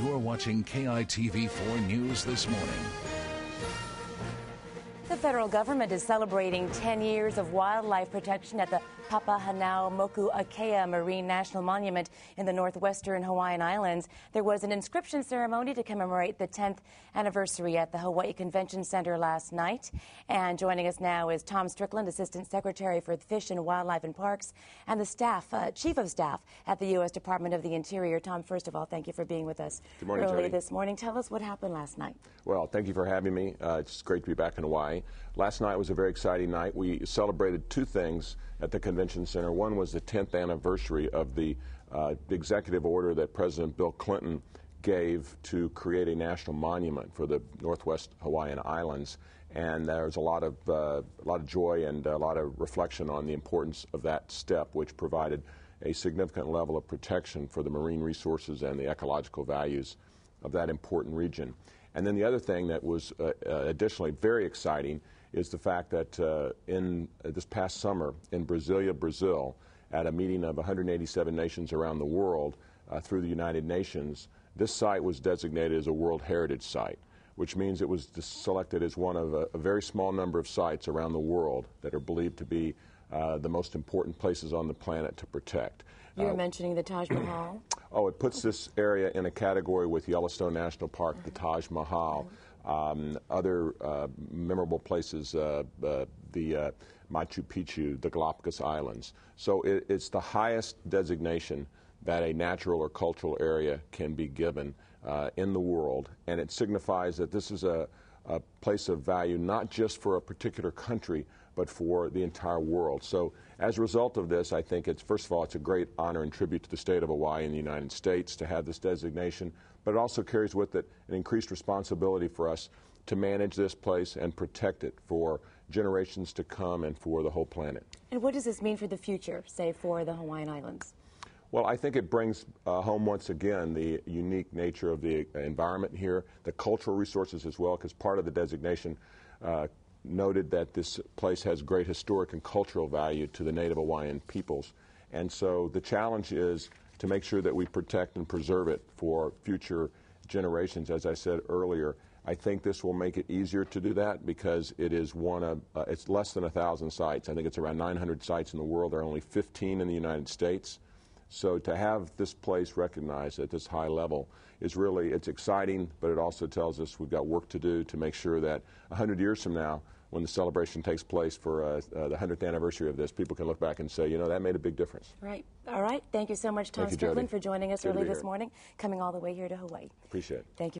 You're watching KITV4 News This Morning. The federal government is celebrating 10 years of wildlife protection at the Papahanaumokuakea Marine National Monument in the Northwestern Hawaiian Islands. There was an inscription ceremony to commemorate the 10th anniversary at the Hawaii Convention Center last night. And joining us now is Tom Strickland, Assistant Secretary for Fish and Wildlife and Parks, and the Chief of Staff at the U.S. Department of the Interior. Tom, first of all, thank you for being with us Good morning, early Jody. this morning. Tell us what happened last night. Well, thank you for having me. It's great to be back in Hawaii. Last night was a very exciting night. We celebrated two things at the Convention Center. One was the 10th anniversary of the executive order that President Bill Clinton gave to create a national monument for the Northwest Hawaiian Islands. And there was a lot of joy and a lot of reflection on the importance of that step, which provided a significant level of protection for the marine resources and the ecological values of that important region. And then the other thing that was additionally very exciting is the fact that in this past summer in Brasilia, Brazil, at a meeting of 187 nations around the world through the United Nations, this site was designated as a World Heritage Site, which means it was selected as one of a very small number of sites around the world that are believed to be the most important places on the planet to protect. You were mentioning the Taj Mahal. Oh, it puts this area in a category with Yellowstone National Park, the Taj Mahal, other memorable places, the Machu Picchu, the Galapagos Islands. So it's the highest designation that a natural or cultural area can be given in the world, and it signifies that this is a place of value not just for a particular country, but for the entire world. So as a result of this, I think it's, first of all, it's a great honor and tribute to the state of Hawaii and the United States to have this designation, but it also carries with it an increased responsibility for us to manage this place and protect it for generations to come and for the whole planet. And what does this mean for the future, say, for the Hawaiian Islands? Well, I think it brings home once again the unique nature of the environment here, the cultural resources as well, because part of the designation noted that this place has great historic and cultural value to the Native Hawaiian peoples. And so the challenge is to make sure that we protect and preserve it for future generations. As I said earlier, I think this will make it easier to do that because it is it's less than 1,000 sites. I think it's around 900 sites in the world. There are only 15 in the United States. So to have this place recognized at this high level is really, it's exciting, but it also tells us we've got work to do to make sure that 100 years from now, when the celebration takes place for the 100th anniversary of this, people can look back and say, you know, that made a big difference. Right. All right. Thank you so much, Tom Strickland, for joining us early this morning, coming all the way here to Hawaii. Appreciate it. Thank you.